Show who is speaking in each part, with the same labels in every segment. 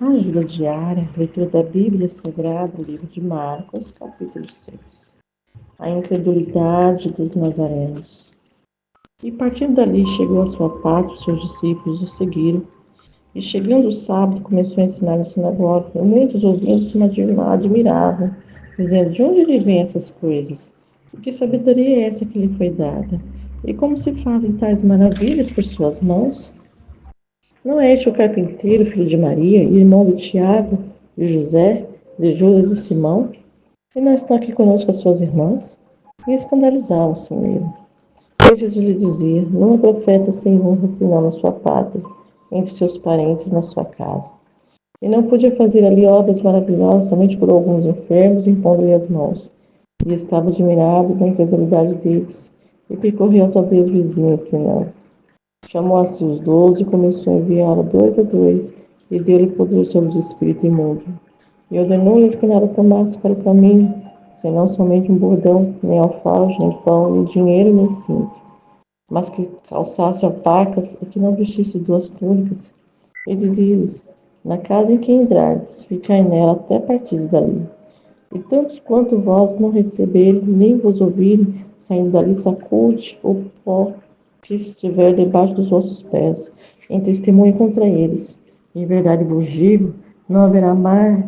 Speaker 1: Ajuda diária, leitura da Bíblia Sagrada, livro de Marcos, capítulo 6. A incredulidade dos nazarenos. E partindo dali, chegou à sua pátria, os seus discípulos o seguiram. E chegando o sábado, começou a ensinar na sinagoga, e muitos ouvindo se admiravam, dizendo: de onde lhe vêm essas coisas? E que sabedoria é essa que lhe foi dada? E como se fazem tais maravilhas por suas mãos? Não é este o carpinteiro, filho de Maria, irmão de Tiago, de José, de Judas e de Simão? E não estão aqui conosco as suas irmãs? E escandalizavam-se nele. E Jesus lhe dizia: não há profeta sem honra senão na sua pátria, entre seus parentes na sua casa. E não podia fazer ali obras maravilhosas somente por alguns enfermos, impondo-lhe as mãos. E estava admirado da incredulidade deles, e percorreu as aldeias vizinhas, ensinando. Chamou a si os 12 e começou a enviá-los dois a dois, e deu-lhe poder sobre o espírito imundo. E ordenou-lhes que nada tomasse para o caminho, senão somente um bordão, nem alforje, nem pão, nem dinheiro, nem cinto, mas que calçasse alpacas e que não vestisse duas túnicas. E dizia-lhes: na casa em que entrardes, ficai nela até partires dali. E tanto quanto vós não receberem, nem vos ouvirem, saindo dali sacude o pó que estiver debaixo dos vossos pés, em testemunho contra eles. Em verdade vos digo, não haverá mais,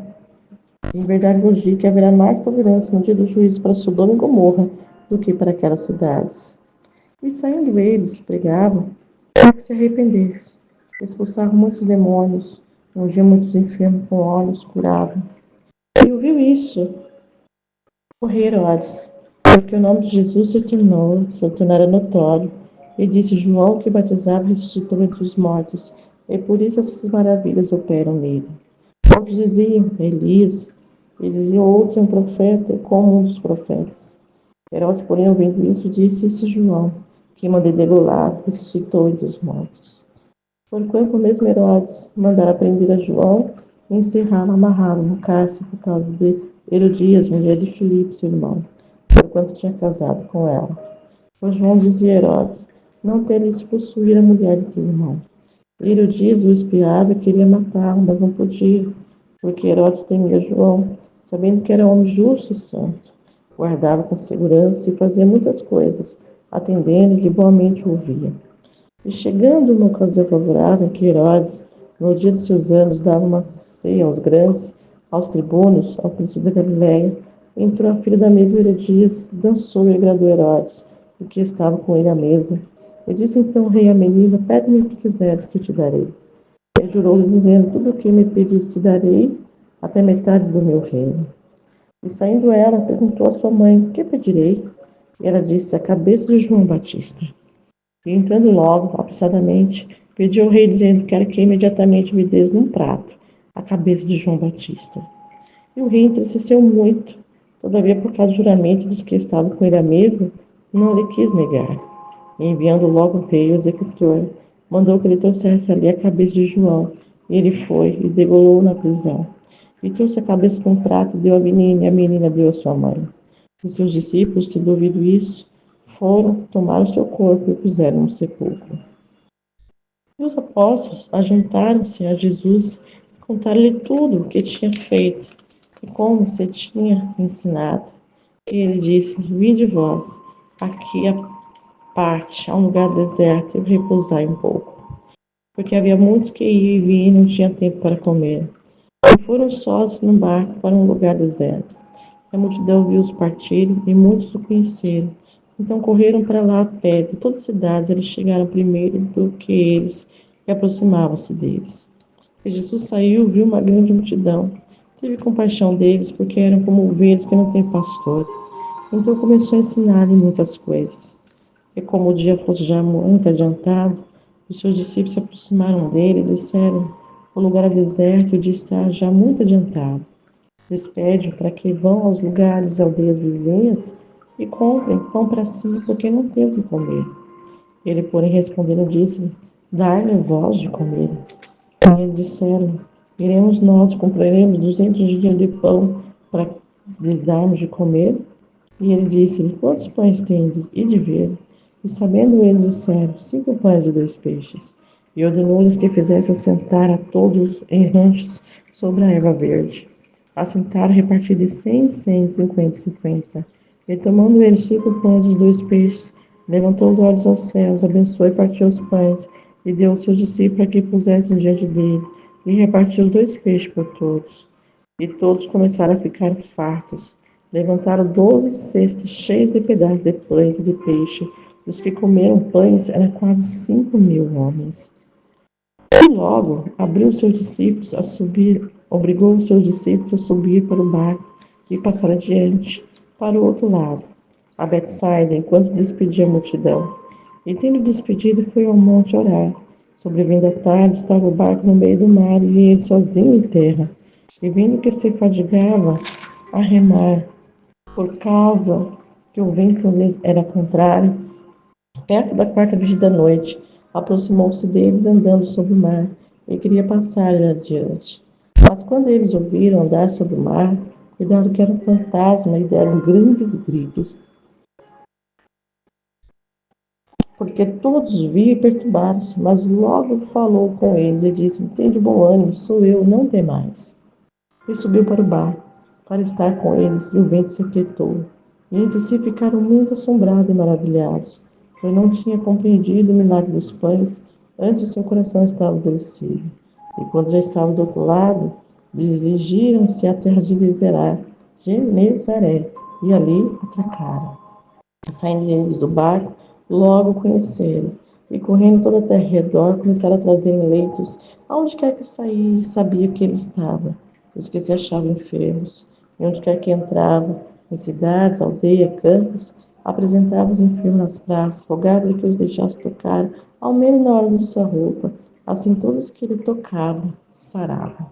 Speaker 1: em verdade vos digo que haverá mais tolerância no dia do juízo para Sodoma e Gomorra do que para aquelas cidades. E saindo eles, pregavam para que se arrependesse. Expulsavam muitos demônios, ungiam muitos enfermos com óleos, curavam. E ouviu isso o rei Herodes, porque o nome de Jesus se tornara notório, e disse: João que batizava ressuscitou entre os mortos, e por isso essas maravilhas operam nele. Outros diziam: Elias, e diziam outros: é um profeta, como um dos profetas. Herodes, porém, ouvindo isso, disse: esse João, que mandei degolar, ressuscitou entre os mortos. Porquanto o mesmo Herodes mandara prender a João e encerrá-lo amarrado no cárcere por causa de Herodias, mulher de Filipe, seu irmão, porquanto tinha casado com ela. Pois João dizia a Herodes: não teres possuir a mulher de teu irmão. E Herodias o espiava e queria matá-lo, mas não podia, porque Herodes temia João, sabendo que era homem justo e santo. Guardava com segurança e fazia muitas coisas, atendendo e que boamente ouvia. E chegando uma ocasião favorável em que Herodes, no dia dos seus anos, dava uma ceia aos grandes, aos tribunos, ao príncipe da Galileia, entrou a filha da mesma Herodias, dançou e agradou Herodes, o que estava com ele à mesa. E disse então o rei à menina: pede-me o que quiseres que eu te darei. E jurou-lhe, dizendo: tudo o que me pedir te darei, até metade do meu reino. E saindo ela, perguntou à sua mãe: o que pedirei? E ela disse: a cabeça de João Batista. E entrando logo, apressadamente, pediu ao rei, dizendo: quero que imediatamente me des num prato a cabeça de João Batista. E o rei entristeceu muito. Todavia, por causa do juramento dos que estavam com ele à mesa, não lhe quis negar. E enviando logo o rei, o executor, mandou que ele trouxesse ali a cabeça de João. E ele foi e degolou na prisão. E trouxe a cabeça num prato e deu à menina, e a menina deu à sua mãe. Os seus discípulos, tendo ouvido isso, foram, tomaram seu corpo e o puseram no sepulcro. E os apóstolos ajuntaram-se a Jesus e contaram-lhe tudo o que tinha feito e como se tinha ensinado. E ele disse: vinde vós aqui à parte, a um lugar deserto, e repousai um pouco. Porque havia muitos que iam e vinham e não tinham tempo para comer. E foram sós num barco para um lugar deserto. A multidão viu-os partirem e muitos o conheceram. Então correram para lá a pé. De todas as cidades eles chegaram primeiro do que eles e aproximavam-se deles. E Jesus saiu e viu uma grande multidão. Teve compaixão deles, porque eram como ovelhas que não têm pastor. Então começou a ensinar-lhe muitas coisas. E como o dia fosse já muito adiantado, os seus discípulos se aproximaram dele e disseram: o lugar é deserto e o dia está já muito adiantado. Despede para que vão aos lugares e aldeias vizinhas e comprem pão para si, porque não têm o que comer. Ele, porém, respondendo, disse: dai-me vós de comer. E eles disseram: iremos nós, compraremos 200 dias de pão para lhes darmos de comer? E ele disse-lhe: quantos pães tendes? E de ver. E sabendo eles, disseram: 5 pães e 2 peixes. e ordenou-lhes que fizessem assentar a todos errantes sobre a erva verde. Assentaram repartido de 100 em 100, 50 e 50. E tomando ele 5 pães e 2 peixes, levantou os olhos aos céus, abençoou e partiu os pães, e deu aos seus discípulos para que pusessem diante dele, e repartiu os 2 peixes por todos. E todos começaram a ficar fartos. Levantaram 12 cestas cheias de pedaços de pães e de peixe. E os que comeram pães eram quase 5.000 homens. E logo abriu os seus discípulos a subir, obrigou os seus discípulos a subir para o barco e passar adiante para o outro lado, a Betsaida, enquanto despedia a multidão. E tendo despedido, foi ao monte orar. Sobrevindo a tarde, estava o barco no meio do mar e ele sozinho em terra. E vendo que se fadigava a remar, por causa que o vento lhes era contrário, perto da quarta vigília da noite, aproximou-se deles andando sobre o mar e queria passar adiante. Mas quando eles ouviram andar sobre o mar, cuidado que era um fantasma e deram grandes gritos, porque todos viam e perturbaram-se. Mas logo falou com eles e disse: Tende bom ânimo, sou eu, não temais. E subiu para o barco, para estar com eles, e o vento se aquietou. E entre si ficaram muito assombrados e maravilhados, pois não tinha compreendido o milagre dos pães, antes o seu coração estava endurecido. E quando já estavam do outro lado, dirigiram-se à terra de Genezaré, e ali atracaram. Saindo eles do barco, logo o conheceram, e correndo toda a terra ao redor, começaram a trazer em leitos, aonde quer que sair, sabia que ele estava, os que se achavam enfermos, e onde quer que entrava, em cidades, aldeias, campos, apresentava os enfermos nas praças, rogava-lhe que os deixasse tocar, ao menos na hora de sua roupa, assim todos que ele tocava, saravam.